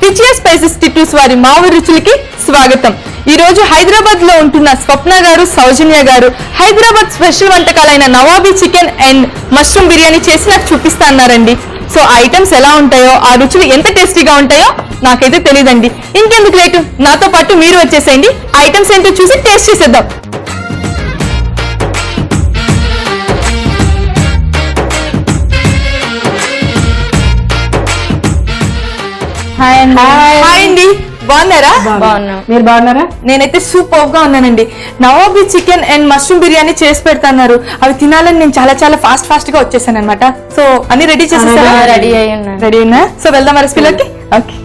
రుచియా spices టిట్టూస్ వారి మా ఊరి రుచులకి స్వాగతం. ఈ రోజు హైదరాబాద్ లో ఉంటున్న స్వప్న గారు, సౌజన్య గారు హైదరాబాద్ స్పెషల్ వంటకాలైన Nawabi chicken and mushroom biryani చేసి నాకు చూపిస్తా అన్నారండి. సో ఆ ఐటమ్స్ ఎలా ఉంటాయో, ఆ రుచులు ఎంత టేస్టీగా ఉంటాయో నాకైతే తెలియదండి. ఇంకెందుకు లేటు, నాతో పాటు మీరు వచ్చేసేయండి. ఆ ఐటమ్స్ ఏంటో చూసి టేస్ట్ చేసేద్దాం. హాయ్ అండి, బాగున్నారా? మీరు బాగున్నారా? నేనైతే సూపర్ గా ఉన్నానండి. Nawabi chicken and mushroom biryani చేసి పెడతాన్నారు. అవి తినాలని నేను చాలా ఫాస్ట్ గా వచ్చేసాను అనమాట. సో అన్ని రెడీ చేసేసారా? రెడీ ఉన్నా. సో వెళ్దాం రెసిపీలోకి. ఓకే,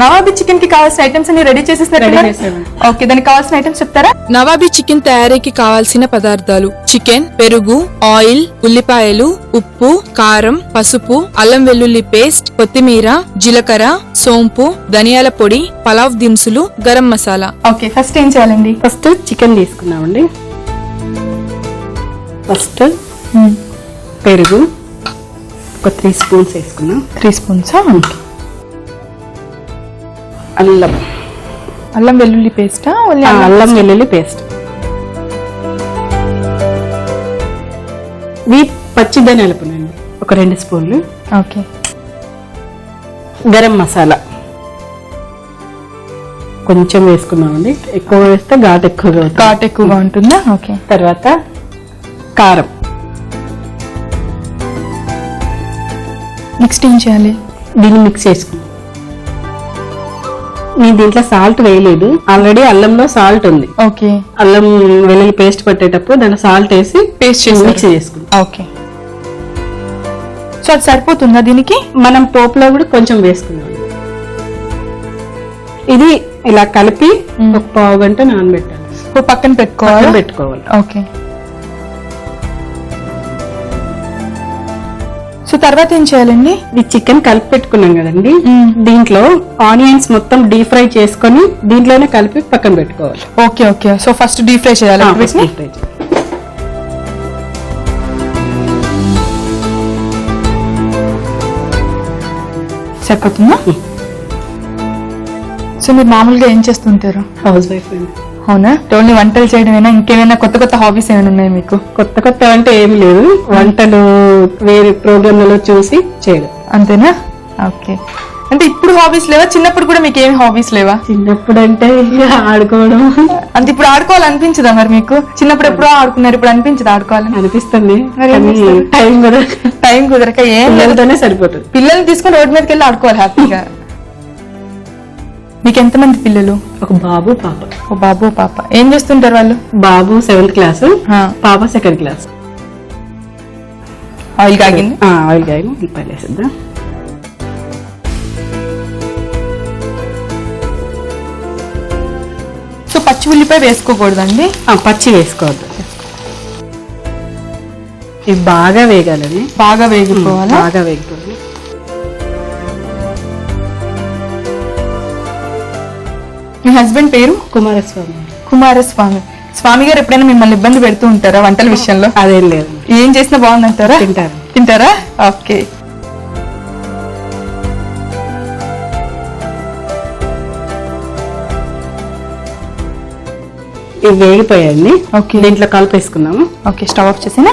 నవాబీ చికెన్ కి కావాల్సిన ఐటమ్స్ అన్ని రెడీ చేసేసినట్టు. ఓకే, దానికి కావాల్సిన ఐటమ్స్ చెప్తారా? నవాబీ చికెన్ తయారీకి కావాల్సిన పదార్థాలు: చికెన్, పెరుగు, ఆయిల్, ఉల్లిపాయలు, ఉప్పు, కారం, పసుపు, అల్లం వెల్లుల్లి పేస్ట్, కొత్తిమీర, జీలకర్ర, సోంపు, ధనియాల పొడి, పలావ్ దినుసులు, గరం మసాలా. ఓకే, ఫస్ట్ ఏం చేయాలండి? ఫస్ట్ చికెన్ తీసుకున్నామండి. ఫస్ట్ పెరుగు ఒక 3 స్పూన్స్ వేసుకున్నాం. 3 స్పూన్స్. అల్లం వెల్లుల్లి పేస్టా? అల్లం వెల్లుల్లి పేస్ట్. పచ్చి ధనియాల పొడి అండి ఒక 2 స్పూన్లు. ఓకే. గరం మసాలా కొంచెం వేసుకున్నామండి. ఎక్కువ వేస్తే ఘాట్ ఎక్కువగా ఉంటుందా? ఓకే. తర్వాత కారం. నెక్స్ట్ ఏం చేయాలి? దీన్ని మిక్స్ చేసుకున్నాం. నేను దీంట్లో సాల్ట్ వేయలేదు, ఆల్రెడీ అల్లంలో సాల్ట్ ఉంది. ఓకే. అల్లం వెల్లుల్లి పేస్ట్ పట్టేటప్పుడు దాంట్లో సాల్ట్ వేసి పేస్ట్ చేసి మిక్స్ చేసుకున్నాం. ఓకే. సో అది సరిపోతుందా దీనికి? మనం పోపులో కూడా కొంచెం వేసుకున్నాం. ఇది ఇలా కలిపి ఒక పావు గంట నానబెట్టాలి. పక్కన పెట్టుకోవాలి. ఓకే. సో తర్వాత ఏం చేయాలండి? ఇది చికెన్ కలిపి పెట్టుకున్నాం కదండి, దీంట్లో ఆనియన్స్ మొత్తం డీప్ ఫ్రై చేసుకొని దీంట్లోనే కలిపి పక్కన పెట్టుకోవాలి. Okay. So first deep fry చేయాలి. సరిపోతుందా? సో మీరు మామూలుగా ఏం చేస్తుంటారు? హౌస్ వైఫ్ అండి. అవునా? ఓన్లీ వంటలు చేయడమేనా? ఇంకేమైనా కొత్త హాబీస్ ఏమైనా ఉన్నాయి మీకు? కొత్త అంటే ఏమి లేదు, వంటలు వేరే ప్రోగ్రామ్లలో చూసి చేయడం అంతేనా? ఓకే. అంటే ఇప్పుడు హాబీస్ లేవా? చిన్నప్పుడు కూడా మీకు ఏమి హాబీస్ లేవా? చిన్నప్పుడు అంటే ఆడుకోవడం. అంటే ఇప్పుడు ఆడుకోవాలనిపించదా మరి మీకు? చిన్నప్పుడు ఎప్పుడో ఆడుకున్నారు, ఇప్పుడు అనిపించదు ఆడుకోవాలని? అనిపిస్తుంది, టైం కుదరక ఏం లేదుతోనే సరిపోతుంది. పిల్లల్ని తీసుకొని రోడ్డు మీదకి వెళ్ళి ఆడుకోవాలి హ్యాపీగా. మీకు ఎంతమంది పిల్లలు? ఒక బాబు పాప. ఓ బాబు పాప. ఏం చేస్తుంటారు వాళ్ళు? బాబు 7th క్లాస్, పాప 2nd క్లాస్. ఆయిల్ కాగింది. ఆయిల్ కాగింది. ఉల్లిపాయలు వేసేద్దాం. సో పచ్చి ఉల్లిపాయ వేసుకోకూడదండి? పచ్చి వేసుకోవద్దు. ఇవి బాగా వేగాలని. బాగా వేగిపోవాలి. బాగా వేగిపోవాలి. మీ హస్బెండ్ పేరు? కుమారస్వామి. స్వామి గారు ఎప్పుడైనా మిమ్మల్ని ఇబ్బంది పెడుతూ ఉంటారా వంటల విషయంలో? అదేం లేదు, ఏం చేసినా బాగుందంటారా? తింటారా? ఓకే. ఇవి వేగిపోయాయండి. ఓకే. దీంట్లో కలిపేసుకున్నాము. ఓకే, స్టవ్ ఆఫ్ చేసినా?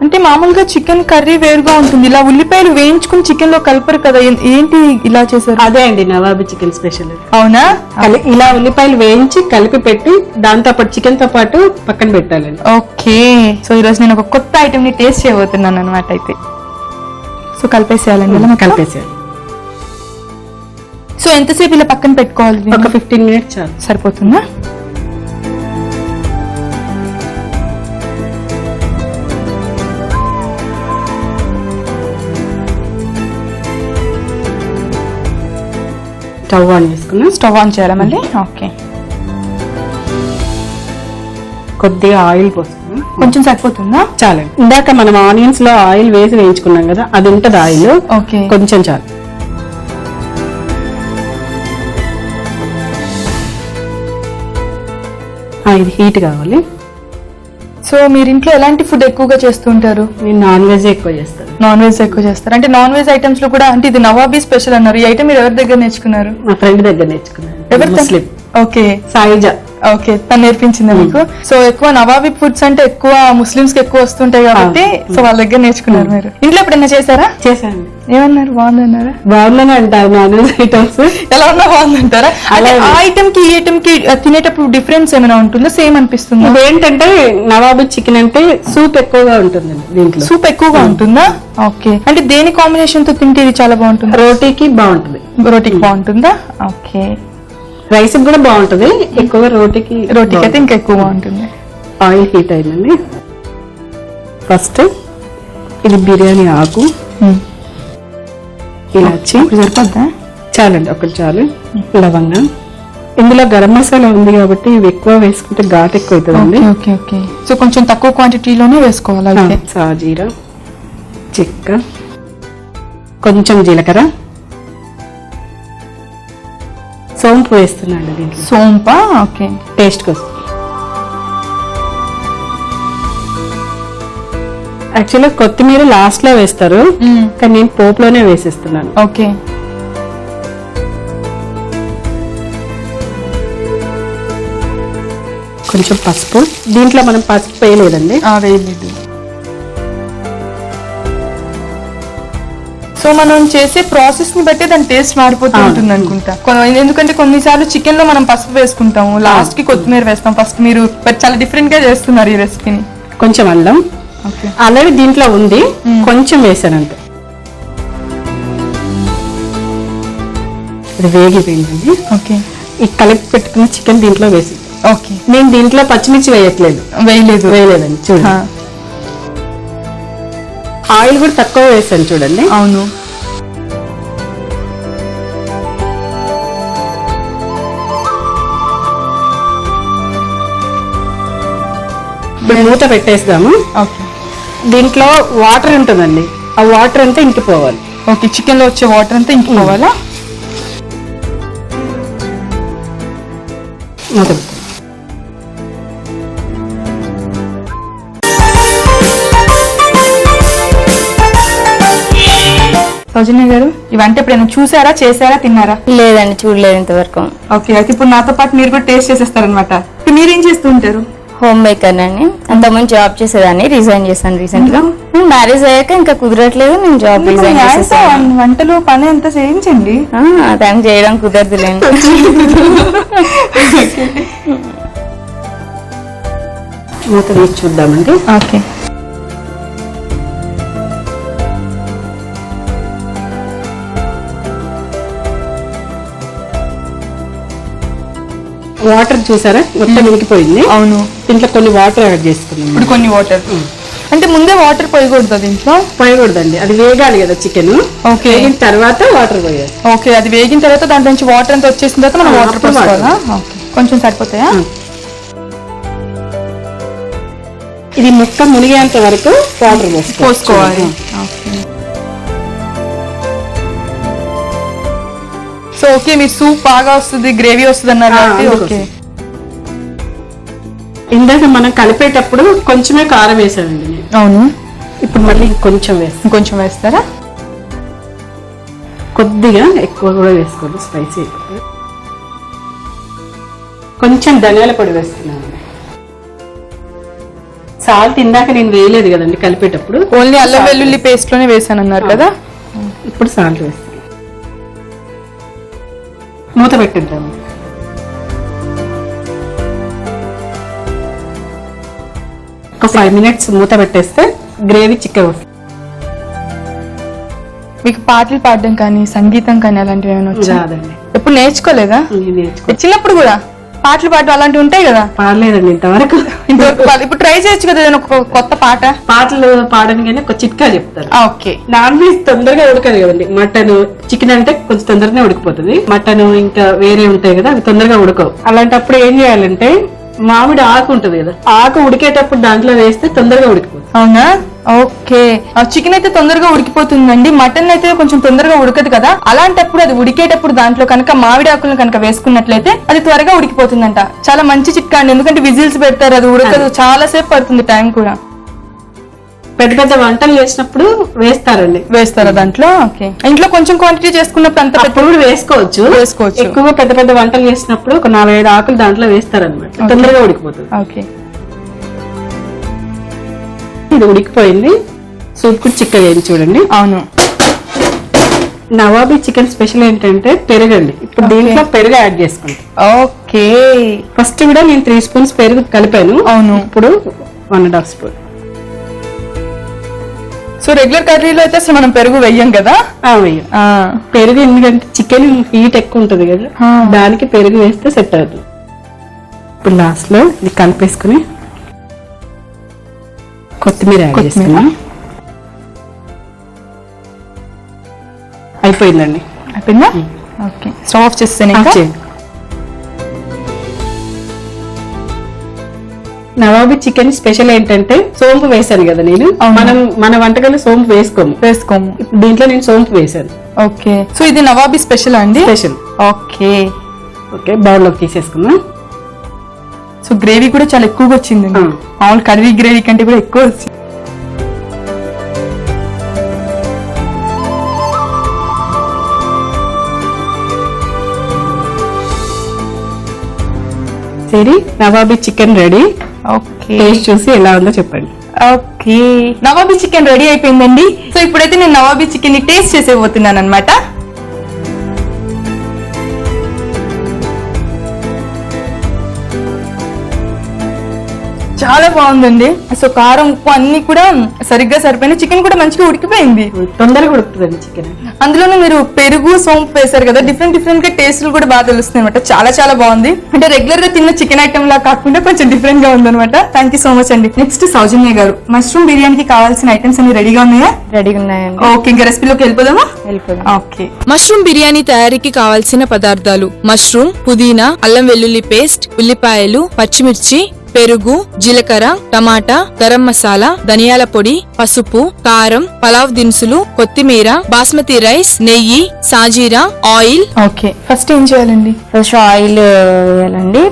అంటే మామూలుగా చికెన్ కర్రీ వేరుగా ఉంటుంది, ఇలా ఉల్లిపాయలు వేయించుకుని చికెన్ లో కలపరు కదా, ఏంటి ఇలా చేశారు? అదే అండి నవాబీ చికెన్ స్పెషల్. అవునా? ఇలా ఉల్లిపాయలు వేయించి కలిపి పెట్టి దాంతో పాటు చికెన్ తో పాటు పక్కన పెట్టాలండి. ఓకే. సో ఈరోజు నేను ఒక కొత్త ఐటమ్ ని టేస్ట్ చేయబోతున్నాను అనమాట. అయితే సో కలిపేసేయాలండి. కలిపేసేయాలి. సో ఎంతసేపు ఇలా పక్కన పెట్టుకోవాలి? ఒక 15 minutes చాలు. సరిపోతుందా? స్టవ్ ఆన్ చేసుకున్నాం. స్టవ్ ఆన్ చేయాలా మళ్ళీ? ఓకే. కొద్దిగా ఆయిల్ పోసుకున్నాం. కొంచెం సరిపోతుందా? చాలు. ఇందాక మనం ఆనియన్స్ లో ఆయిల్ వేసి వేయించుకున్నాం కదా, అది ఉంటది ఆయిల్. ఓకే. కొంచెం చాలు. ఇది హీట్ కావాలి. సో మీరు ఇంట్లో ఎలాంటి ఫుడ్ ఎక్కువగా చేస్తుంటారు? నేను నాన్ వెజ్ ఎక్కువ చేస్తాను. నాన్ వెజ్ ఎక్కువ చేస్తారు అంటే నాన్ వెజ్ ఐటమ్స్ లో కూడా అంటే ఇది నవాబీ స్పెషల్ అన్నారు. ఈ ఐటమ్ మీరు ఎవరి దగ్గర నేర్చుకున్నారు? మా ఫ్రెండ్ దగ్గర నేర్చుకున్నాను. ఎవరు? ముస్లిం. ఓకే, సాయిజా. ఓకే, తను నేర్పించింది మీకు. సో ఎక్కువ నవాబీ ఫుడ్స్ అంటే ఎక్కువ ముస్లిమ్స్ కి ఎక్కువ వస్తుంటాయి కాబట్టి సో వాళ్ళ దగ్గర నేర్చుకున్నారు మీరు. ఇంట్లో ఎప్పుడైనా చేశారా? చేశాను. ఏమన్నారు? బాగుందన్నారా? బాగుందని అంటారు నాన్ వెజ్ ఐటమ్స్. ఎలా ఉన్నా బాగుందంటారా? అంటే ఆ ఐటమ్ కి ఈ ఐటమ్ కి తినేటప్పుడు డిఫరెన్స్ ఏమైనా ఉంటుందా? సేమ్ అనిపిస్తుందా? ఏంటంటే నవాబీ చికెన్ అంటే సూప్ ఎక్కువగా ఉంటుంది దీంట్లో. సూప్ ఎక్కువగా ఉంటుందా? ఓకే, అంటే దేని కాంబినేషన్ తో తింటే ఇది చాలా బాగుంటుంది? రోటీకి బాగుంటుంది. రోటీకి బాగుంటుందా? ఓకే, రైస్ కూడా బాగుంటుంది, ఎక్కువగా రోటీకి అయితే ఇంకా ఎక్కువ బాగుంటుంది. ఆయిల్ హీట్ అయిందండి. ఫస్ట్ ఇది బిర్యానీ ఆకు, ఇలాచి సరిపోద్దా? చాలండి, ఒకటి చాలు. లవంగం, ఇందులో గరం మసాలా ఉంది కాబట్టి ఇవి ఎక్కువ వేసుకుంటే ఘాట్ ఎక్కువ అవుతుందండి. ఓకే ఓకే, సో కొంచెం తక్కువ క్వాంటిటీలోనే వేసుకోవాలి. అయితే సాజీరా, చెక్క, కొంచెం జీలకర్ర, సోంపు వేస్తున్నాండి దీంట్లో. సోంపా? ఓకే, టేస్ట్ కోసం. యాక్చువల్గా కొత్తిమీర లాస్ట్ లో వేస్తారు, కానీ నేను పోపులోనే వేసేస్తున్నాను. ఓకే, కొంచెం పసుపు. దీంట్లో మనం పసుపు వేయలేదండి. వేయలేదు. సో మనం చేసే ప్రాసెస్ ని బట్టి దాని టేస్ట్ మారిపోతూ ఉంటుంది అనుకుంటా. ఎందుకంటే కొన్నిసార్లు చికెన్ లో మనం పసుపు వేసుకుంటాము, లాస్ట్ కి కొత్తిమీర వేస్తాం. ఫస్ట్ మీరు చాలా డిఫరెంట్ గా చేస్తున్నారు ఈ రెసిపీని. కొంచెం అల్లం అలాగే దీంట్లో ఉంది, కొంచెం వేసాను అంతే. ఇది వేగిపోయిందండి. ఓకే, ఈ కలిపి పెట్టుకున్న చికెన్ దీంట్లో వేసి. ఓకే, నేను దీంట్లో పచ్చిమిర్చి వేయలేదండి. చూడండి, ఆయిల్ కూడా తక్కువ వేసాను చూడండి. అవును, ఇప్పుడు మూత పెట్టేద్దాము. ఓకే, దీంట్లో వాటర్ ఉంటుందండి, ఆ వాటర్ అంతా ఇంకిపోవాలి. ఓకే, చికెన్ లో వచ్చే వాటర్ అంతా ఇంకిపోవాలా? మూత. సౌజన్య గారు, ఇవంటే ఎప్పుడైనా చూసారా, చేశారా, తిన్నారా? లేదండి, చూడలేదు ఇంతవరకు. ఓకే, అయితే ఇప్పుడు నాతో పాటు మీరు కూడా టేస్ట్ చేసేస్తారనమాట. మీరేం చేస్తూ ఉంటారు? హోమ్ మేకర్ అండి. అంతకుముందు జాబ్ చేసేదాన్ని, రిజైన్ చేశాను రీసెంట్ గా. మ్యారేజ్ అయ్యాక ఇంకా కుదరట్లేదు, నేను జాబ్ రిజైన్ చేసేసాను. వంటలు పని ఎంత చేయించండి. దాన్ని చేయడం కుదరదులేండి. మూత తీసి చూద్దామండి. ఓకే, వాటర్ చూసారా, మొత్తం ఉడికిపోయింది. అవును, దీంట్లో కొన్ని వాటర్ యాడ్ చేసుకున్నాం. ఇప్పుడు కొన్ని వాటర్ అంటే ముందే వాటర్ పోయకూడదు దీంట్లో? పోయకూడదండి, అది వేగాలి కదా చికెన్. ఓకే, వేగిన తర్వాత వాటర్ పోయాలి. ఓకే, అది వేగిన తర్వాత దాంట్లో నుంచి వాటర్ అంతా వచ్చేసిన తర్వాత మనం వాటర్ పోసుకోవాలా? ఓకే, కొంచెం సరిపోతాయా? ఇది ముక్క మునిగేంత వరకు వాటర్ పోసుకోవాలి. సో ఓకే, మీరు సూప్ బాగా వస్తుంది, గ్రేవీ వస్తుంది అన్నారు కాబట్టి ఓకే. ఇందాక మనం కలిపేటప్పుడు కొంచెమే కారం వేసామండి. అవును, ఇప్పుడు మళ్ళీ కొంచెం వేస్తాం. కొంచెం వేస్తారా? కొద్దిగా ఎక్కువ కూడా వేసుకోండి, స్పైసీ అయిపోతుంది. కొంచెం ధనియాల పొడి వేస్తున్నాను. సాల్ట్ ఇందాక నేను వేయలేదు కదండి కలిపేటప్పుడు, ఓన్లీ అల్లం వెల్లుల్లి పేస్ట్ లోనే వేసాను అన్నారు కదా. ఇప్పుడు సాల్ట్ వేస్తాను. మూత పెట్టిద్దాము. ఒక 5 minutes మూత పెట్టేస్తే గ్రేవీ చిక్కగా వస్తుంది. మీకు పాటలు పాడడం కానీ సంగీతం కానీ అలాంటివి ఏమైనా వచ్చా? రాదండి. ఎప్పుడు నేర్చుకోలేదా? చిన్నప్పుడు కూడా పాటలు పాడడం అలాంటివి ఉంటాయి కదా? పాడలేదండి ఇంతవరకు. ఇప్పుడు ట్రై చేయొచ్చు కదా ఒక కొత్త పాట. పాటలు పాడడానికి ఒక చిట్కా చెప్తారు. ఓకే, నాన్ వెజ్ తొందరగా ఉడకదు కదండి. మటన్, చికెన్ అంటే కొంచెం తొందరగానే ఉడికిపోతుంది. మటన్ ఇంకా వేరే ఉంటాయి కదా, అవి తొందరగా ఉడకవు. అలాంటప్పుడు ఏం చేయాలంటే మామిడి ఆకు ఉంటది కదా, ఆకు ఉడికేటప్పుడు దాంట్లో వేస్తే తొందరగా ఉడికిపోతుంది. అవునా? ఓకే, చికెన్ అయితే తొందరగా ఉడికిపోతుందండి, మటన్ అయితే కొంచెం తొందరగా ఉడకదు కదా, అలాంటప్పుడు అది ఉడికేటప్పుడు దాంట్లో కనుక మామిడి ఆకులను కనుక వేసుకున్నట్లయితే అది త్వరగా ఉడికిపోతుందంట. చాలా మంచి చిట్కా అండి, ఎందుకంటే విజిల్స్ పెడతారు, అది ఉడకదు, చాలా సేపు పడుతుంది టైం కూడా. పెద్ద పెద్ద వంటలు చేసినప్పుడు వేస్తారండి. వేస్తారా దాంట్లో? ఓకే, ఇంట్లో కొంచెం క్వాంటిటీ చేసుకున్నప్పుడు అంత అప్పుడు కూడా వేసుకోవచ్చు. ఎక్కువగా పెద్ద పెద్ద వంటలు చేసినప్పుడు ఒక 4-5 ఆకులు దాంట్లో వేస్తారనమాట, తొందరగా ఉడికిపోతుంది. ఓకే, ఇది ఉడికిపోయింది. సూప్ కూడా చిక్కగా అయింది చూడండి. అవును. నవాబీ చికెన్ స్పెషల్ ఏంటంటే పెరుగండి. ఇప్పుడు దీంట్లో పెరుగు యాడ్ చేసుకుంటాం. ఓకే, ఫస్ట్ కూడా నేను 3 స్పూన్స్ పెరుగు కలిపాను. అవును. ఇప్పుడు 1.5 స్పూన్. సో రెగ్యులర్ కర్రీలో అయితే అసలు మనం పెరుగు వెయ్యం కదా. పెరుగు ఎందుకంటే చికెన్ హీట్ ఎక్కువ ఉంటది కదా, దానికి పెరుగు వేస్తే సెట్ అవుతుంది. ఇప్పుడు లాస్ట్ లో ఇది కలిపేసుకుని కొత్తిమీర యాడ్ చేసుకున్నాం. అయిపోయిందండి. అయిపోయిందా? ఓకే, స్టవ్ ఆఫ్ చేస్తే నవాబీ చికెన్ స్పెషల్ ఏంటంటే సోంపు వేసాను కదా నేను. మన వంటకాలు సోంపు వేసుకోము. దీంట్లో నేను సోంపు వేసాను. ఓకే, సో ఇది నవాబీ స్పెషల్ అండి. స్పెషల్. ఓకే ఓకే, బౌల్ లోకి తీసేసుకున్నాం. సో గ్రేవీ కూడా చాలా ఎక్కువగా వచ్చింది, మామూలు కర్రీ గ్రేవీ కంటే కూడా ఎక్కువ వచ్చింది. సరే, nawabi chicken ready. Okay, taste చూసి ఎలా ఉందో చెప్పండి. ఓకే, నవాబీ చికెన్ రెడీ అయిపోయిందండి. సో ఇప్పుడైతే నేను నవాబీ చికెన్ ని టేస్ట్ చేసేపోతున్నాను అనమాట. చాలా బాగుందండి. సో కారం, ఉప్పు అన్ని కూడా సరిగ్గా సరిపోయినాయి. చికెన్ కూడా మంచిగా ఉడికిపోయింది, తొందరగా ఉడుకుతుంది చికెన్. అందులోనూ మీరు పెరుగు సోంపు వేశారు కదా, డిఫరెంట్ గా టేస్ట్లు కూడా బాగా తెలుస్తుంది అనమాట. చాలా చాలా బాగుంది. అంటే రెగ్యులర్ గా తిన్న చికెన్ ఐటమ్ లా కాకుండా కొంచెం డిఫరెంట్ గా ఉందన్నమాట. థ్యాంక్ యూ సో మచ్ అండి. నెక్స్ట్ సౌజన్య గారు, మష్రూమ్ బిర్యానీకి కావాల్సిన ఐటమ్స్ అన్ని రెడీగా ఉన్నాయా? రెడీగా ఉన్నాయండి. ఓకే, ఇంకా రెసిపీలోకి వెళ్ళిపోదామా? ఓకే, మష్రూమ్ బిర్యానీ తయారీకి కావాల్సిన పదార్థాలు: మష్రూమ్, పుదీనా, అల్లం వెల్లుల్లి పేస్ట్, ఉల్లిపాయలు, పచ్చిమిర్చి, పెరుగు, జీలకర్ర, టమాటా, గరం మసాలా, ధనియాల పొడి, పసుపు, కారం, పలావ్ దినుసులు, కొత్తిమీర, బాస్మతి రైస్, నెయ్యి, సాజీరా, ఆయిల్. ఓకే, ఫస్ట్ ఏం చేయాలండి? ఫస్ట్ ఆయిల్ వేయాలండి.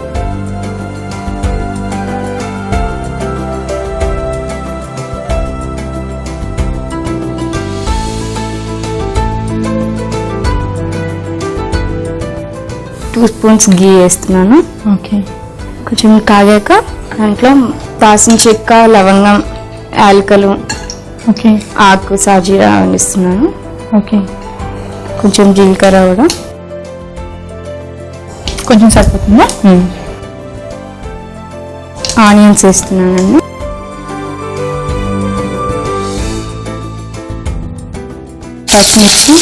టూ స్పూన్స్ గీ వేస్తున్నాను. ఓకే, కొంచెం కాగాక దాంట్లో దాల్చిన చెక్క, లవంగం, యాలకలు, ఓకే, ఆకు, సాజీరా వేస్తున్నాను. ఓకే, కొంచెం జీలకర్ర కూడా కొంచెం సరిపోతుందా? ఆనియన్స్ వేస్తున్నానండి. పచ్చిమిర్చి,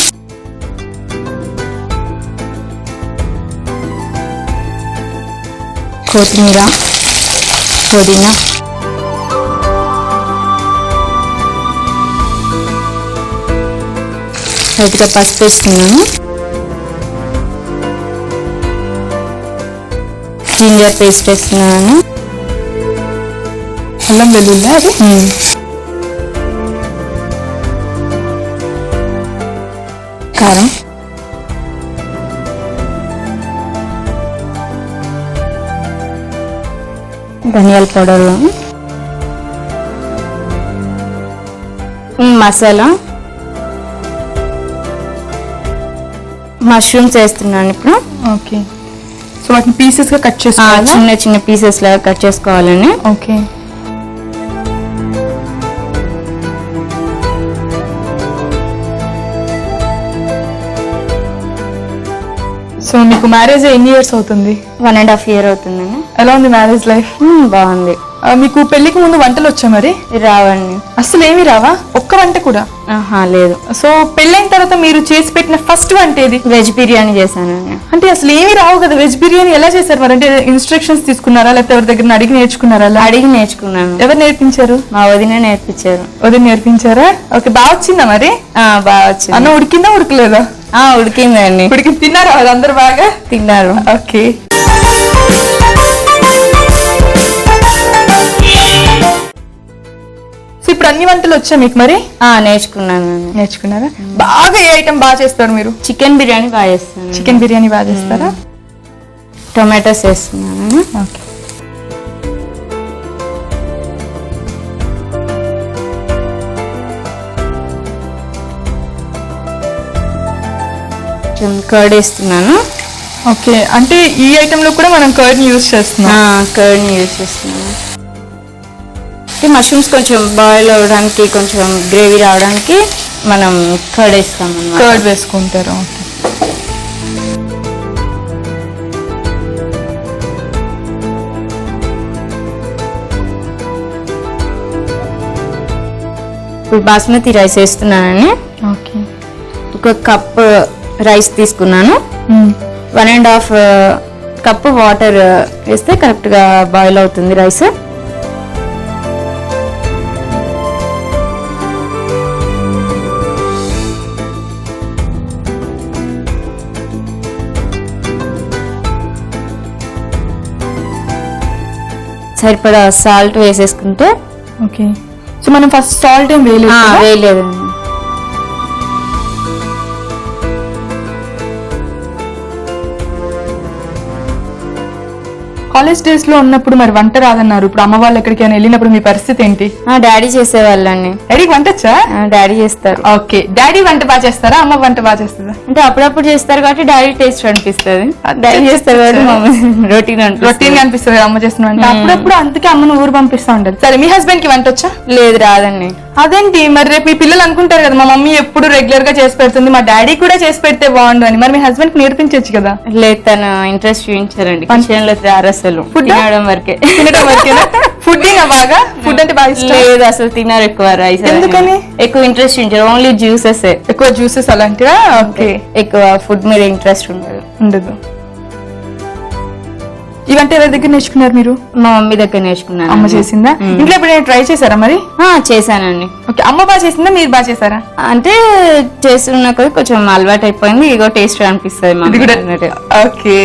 కొత్తిమీర, పుదీనా, లైట్గా పసుపు వేస్తున్నాను. జింజర్ పేస్ట్ వేస్తున్నాను. అల్లం వెల్లుల్లి, అది కారం, ధనియాల పౌడర్, మసాలా, మష్రూమ్స్ వేస్తున్నాను ఇప్పుడు. ఓకే, సో వాటిని పీసెస్ గా కట్ చేసుకోవాలి. చిన్న చిన్న పీసెస్ లాగా కట్ చేసుకోవాలని. ఓకే, సో మీకు మ్యారేజ్ ఎన్ని ఇయర్స్ అవుతుంది? 1.5 year అవుతుందండి. ఎలా ఉంది మ్యారేజ్ లైఫ్? బాగుంది. మీకు పెళ్లికి ముందు వంటలు వచ్చా మరి? రావండి. అసలు ఏమి రావా? ఒక్క వంట కూడా? లేదు. సో పెళ్ళైన తర్వాత మీరు చేసి పెట్టిన ఫస్ట్ వంట ఏది? వెజ్ బిర్యానీ చేశానండి. అంటే అసలు ఏమి రావు కదా, వెజ్ బిర్యానీ ఎలా చేశారు మరి? అంటే ఇన్స్ట్రక్షన్స్ తీసుకున్నారా, లేకపోతే ఎవరి దగ్గర అడిగి నేర్చుకున్నారా? అడిగి నేర్చుకున్నాను. ఎవరు నేర్పించారు? మా వదిన నేర్పించారు. వదిన నేర్పించారా? ఓకే, బాగా వచ్చిందా మరి? బాగా వచ్చింది. అన్న ఉడికిందా ఉడకలేదా? ఉడికిందండి. ఉడికి తిన్నారా అందరు? బాగా తిన్నారు. ఓకే, సో ఇప్పుడు అన్ని వంటలు వచ్చా మీకు మరి? నేర్చుకున్నాను. నేర్చుకున్నారా? బాగా ఏ ఐటమ్ బాగా చేస్తారు మీరు? చికెన్ బిర్యానీ బాగా చేస్తాను. చికెన్ బిర్యానీ బాగా చేస్తారా? టొమాటోస్ వేస్తున్నాను. ఓకే. కర్డ్ వేస్తున్నాను. ఓకే, అంటే ఈ ఐటమ్ లో కూడా మనం కర్డ్ యూజ్ చేస్తున్నాం. కర్డ్ యూజ్ చేస్తున్నాను. మష్రూమ్స్ కొంచెం బాయిల్ అవడానికి, కొంచెం గ్రేవీ రావడానికి మనం కర్డ్ వేస్తాం. కర్డ్ వేసుకుంటారు. ఇప్పుడు బాస్మతి రైస్ వేస్తున్నానని. ఓకే. ఒక కప్ రైస్ తీసుకున్నాను. 1.5 కప్ వాటర్ వేస్తే కరెక్ట్ గా బాయిల్ అవుతుంది రైస్. సరిపడా సాల్ట్ వేసేసుకుంటే. ఓకే, సో మనం ఫస్ట్ సాల్ట్ ఏం వేయలేదు. కాలేజ్ డేస్ లో ఉన్నప్పుడు మరి వంట రాదన్నారు, ఇప్పుడు అమ్మ వాళ్ళు ఎక్కడికైనా వెళ్ళినప్పుడు మీ పరిస్థితి ఏంటి? డాడీ చేసేవాళ్ళండి. డాడీకి వంట వచ్చా? డాడీ చేస్తారు. ఓకే, డాడీ వంట బాగా చేస్తారా, అమ్మ వంట బాగా చేస్తారా? అంటే అప్పుడప్పుడు చేస్తారు కాబట్టి డాడీ టేస్ట్ అనిపిస్తుంది. డాడీ చేస్తారు కాబట్టి రొటీన్ అనిపిస్తుంది అమ్మ చేస్తున్న వంట. అప్పుడప్పుడు అందుకే అమ్మను ఊరు పంపిస్తా ఉంటారు. సరే, మీ హస్బెండ్ కి వంట వచ్చా? లేదు, రాదండి. అదేంటి మరి? రేపు మీ పిల్లలు అనుకుంటారు కదా, మా మమ్మీ ఎప్పుడు రెగ్యులర్ గా చేసి పెడుతుంది, మా డాడీ కూడా చేసి పెడితే బాగుండు అని. మరి మీ హస్బెండ్ కి నేర్పించచ్చు కదా? లేదు, తను ఇంట్రెస్ట్ చూపించారండి. ఫంక్షన్ అసలు తినడం వరకే. తినడం వరకేనా? ఫుడ్ బాగా? ఫుడ్ అంటే బాగా ఇష్టం లేదు, అసలు తిన్నారు ఎక్కువ రైస్. ఎందుకని? ఎక్కువ ఇంట్రెస్ట్ చూపించారు. Only juices. ఎక్కువ జ్యూసెస్ అలాంటివా? ఓకే. ఎక్కువ ఫుడ్ మీద ఇంట్రెస్ట్ ఉండదు. ఇవంటే ఎవరి దగ్గర నేర్చుకున్నారు మీరు? మా మమ్మీ దగ్గర నేర్చుకున్నాను. అమ్మ చేసిందా? ఇంట్లో ఎప్పుడు ట్రై చేశారా మరి? చేశానండి. ఓకే, అమ్మ బాగా చేసిందా, మీరు బాగా చేశారా? అంటే చేస్తున్న కొద్ది కొంచెం అలవాటు అయిపోయింది. ఇగో టేస్ట్ అనిపిస్తుంది. ఓకే.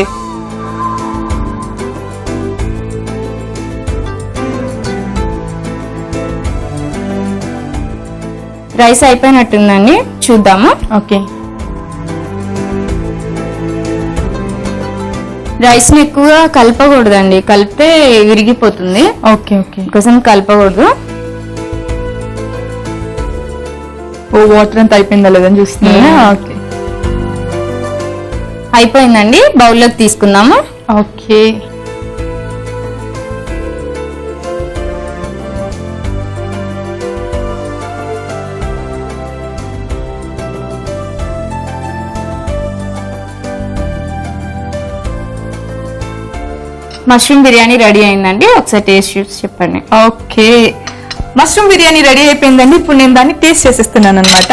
రైస్ అయిపోయినట్టుందండి, చూద్దాము. ఓకే. రైస్ ని ఎక్కువగా కలపకూడదండి, కలిపితే విరిగిపోతుంది. ఓకే ఓకే, కోసం కలపకూడదు. వాటర్ అంతా అయిపోయిందా లేదని చూస్తున్నా. ఓకే, అయిపోయిందండి. బౌల్లోకి తీసుకుందాము. ఓకే. మష్రూమ్ బిర్యానీ రెడీ అయిందండి. ఒకసారి టేస్ట్ చూసి చెప్పండి. ఓకే, మష్రూమ్ బిర్యానీ రెడీ అయిపోయిందండి. ఇప్పుడు నేను దాన్ని టేస్ట్ చేసేస్తున్నాను అనమాట.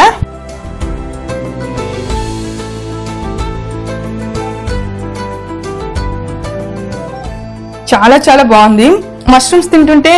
చాలా చాలా బాగుంది. మష్రూమ్స్ తింటుంటే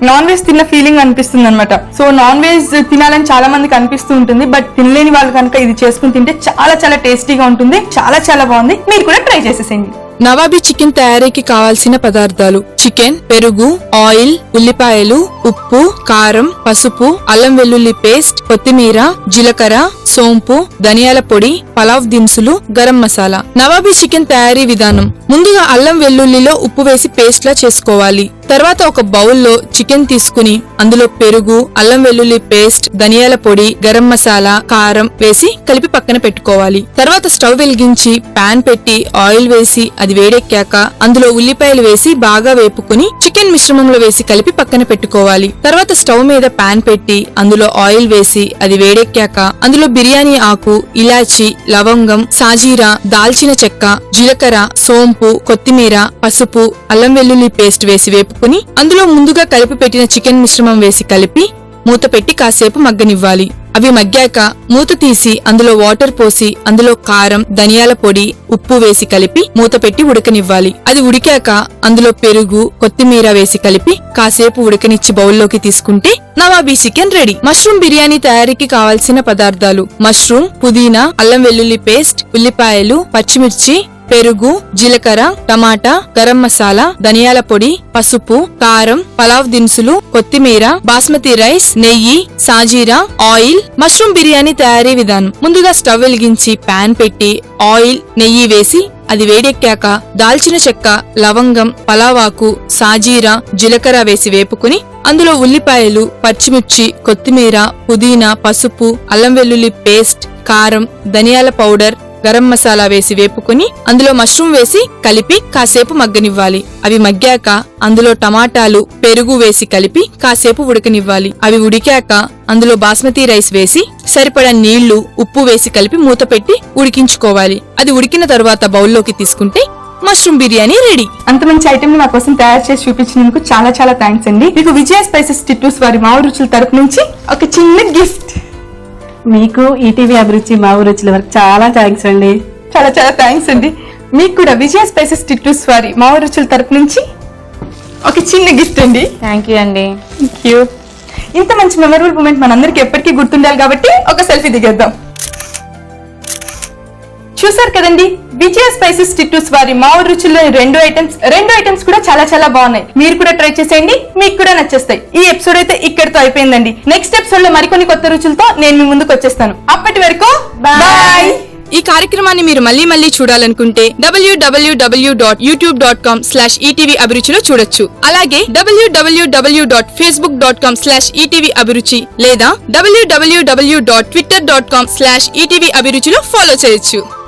నాన్ వెజ్ తిన్న ఫీలింగ్ అనిపిస్తుంది అనమాట. సో నాన్ వెజ్ తినాలని చాలా మందికి అనిపిస్తూ ఉంటుంది, బట్ తినలేని వాళ్ళు కనుక ఇది చేసుకుని తింటే చాలా చాలా టేస్టీగా ఉంటుంది. చాలా చాలా బాగుంది. మీరు కూడా ట్రై చేసేసేయండి. నవాబీ చికెన్ తయారీకి కావాల్సిన పదార్థాలు: చికెన్, పెరుగు, ఆయిల్, ఉల్లిపాయలు, ఉప్పు, కారం, పసుపు, అల్లం వెల్లుల్లి పేస్ట్, కొత్తిమీర, జీలకర్ర, సోంపు, ధనియాల పొడి, పలావ్ దినుసులు, గరం మసాలా. నవాబీ చికెన్ తయారీ విధానం: ముందుగా అల్లం వెల్లుల్లిలో ఉప్పు వేసి పేస్ట్ లా చేసుకోవాలి. తర్వాత ఒక బౌల్లో చికెన్ తీసుకుని అందులో పెరుగు, అల్లం వెల్లుల్లి పేస్ట్, ధనియాల పొడి, గరం మసాలా, కారం వేసి కలిపి పక్కన పెట్టుకోవాలి. తర్వాత స్టవ్ వెలిగించి పాన్ పెట్టి ఆయిల్ వేసి అది వేడెక్కాక అందులో ఉల్లిపాయలు వేసి బాగా వేపుకుని చికెన్ మిశ్రమంలో వేసి కలిపి పక్కన పెట్టుకోవాలి. తర్వాత స్టవ్ మీద పాన్ పెట్టి అందులో ఆయిల్ వేసి అది వేడెక్కాక అందులో బిర్యానీ ఆకు, ఇలాచి, లవంగం, సాజీరా, దాల్చిన చెక్క, జీలకర్ర, సోంపు, కొత్తిమీర, పసుపు, అల్లం వెల్లుల్లి పేస్ట్ వేసి వేపుకుని అందులో ముందుగా కలిపి పెట్టిన చికెన్ మిశ్రమం వేసి కలిపి మూత పెట్టి కాసేపు మగ్గనివ్వాలి. అవి మగ్గాక మూత తీసి అందులో వాటర్ పోసి అందులో కారం, ధనియాల పొడి, ఉప్పు వేసి కలిపి మూత పెట్టి ఉడకనివ్వాలి. అది ఉడికాక అందులో పెరుగు, కొత్తిమీర వేసి కలిపి కాసేపు ఉడకనిచ్చి బౌల్లోకి తీసుకుంటే nawabi chicken ready. Mushroom biryani తయారీకి కావాల్సిన పదార్థాలు: మష్రూమ్, పుదీనా, అల్లం వెల్లుల్లి పేస్ట్, ఉల్లిపాయలు, పచ్చిమిర్చి, పెరుగు, జీలకర్ర, టమాటా, గరం మసాలా, ధనియాల పొడి, పసుపు, కారం, పలావ్ దినుసులు, కొత్తిమీర, బాస్మతి రైస్, నెయ్యి, సాజీరా, ఆయిల్. మష్రూమ్ బిర్యానీ తయారీ విధానం: ముందుగా స్టవ్ వెలిగించి పాన్ పెట్టి ఆయిల్, నెయ్యి వేసి అది వేడెక్కాక దాల్చిన చెక్క, లవంగం, పలావాకు, సాజీరా, జీలకర్ర వేసి వేపుకుని అందులో ఉల్లిపాయలు, పచ్చిమిర్చి, కొత్తిమీర, పుదీనా, పసుపు, అల్లం వెల్లుల్లి పేస్ట్, కారం, ధనియాల పౌడర్, గరం మసాలా వేసి వేపుకుని అందులో మష్రూమ్ వేసి కలిపి కాసేపు మగ్గనివ్వాలి. అవి మగ్గాక అందులో టమాటాలు, పెరుగు వేసి కలిపి కాసేపు ఉడకనివ్వాలి. అవి ఉడికాక అందులో బాస్మతి రైస్ వేసి సరిపడా నీళ్లు, ఉప్పు వేసి కలిపి మూత పెట్టి ఉడికించుకోవాలి. అది ఉడికిన తరువాత బౌల్లోకి తీసుకుంటే మష్రూమ్ బిర్యానీ రెడీ. అంత మంచి ఐటమ్ ని మా కోసం తయారు చేసి చూపించినందుకు చాలా చాలా థ్యాంక్స్ అండి. మీకు విజయ స్పైసెస్ టిట్టూస్ వారి మా ఊరు రుచుల తరపు నుంచి ఒక చిన్న గిఫ్ట్. మీకు ఈటీవీ అభిరుచి మా ఊరు రుచుల వరకు చాలా థ్యాంక్స్ అండి. చాలా చాలా థ్యాంక్స్ అండి. మీకు కూడా విజయ స్పైసెస్ టిట్టూస్ వారి మా ఊరు రుచుల తరపు నుంచి ఒక చిన్న గిఫ్ట్ అండి. థ్యాంక్ యూ అండి. Thank you. ఇంత మంచి మెమరబుల్ మూమెంట్ మనందరికి ఎప్పటికీ గుర్తుండాలి కాబట్టి ఒక సెల్ఫీ దిగేద్దాం. చూసారు కదండి, విజయ స్పైసెస్ టిట్టూస్ వారి మా ఊరు రుచుల్లో రెండు ఐటమ్స్ కూడా చాలా చాలా బాగున్నాయి. మీరు కూడా ట్రై చేసేయండి, మీకు కూడా నచ్చేస్తాయి. ఈ ఎపిసోడ్ అయితే ఇక్కడితో అయిపోయిందండి. నెక్స్ట్ ఎపిసోడ్ లో మరికొన్ని కొత్త రుచులతో నేను మీ ముందుకు వచ్చేస్తాను. అప్పటి వరకు బాయ్. ఈ కార్యక్రమాన్ని మీరు మళ్ళీ చూడాలనుకుంటే www.youtube.com/ETV అభిరుచిలో చూడొచ్చు. అలాగే www.facebook.com/ETV అభిరుచి లేదా www.twitter.com/ETV అభిరుచిలో ఫాలో చేయొచ్చు.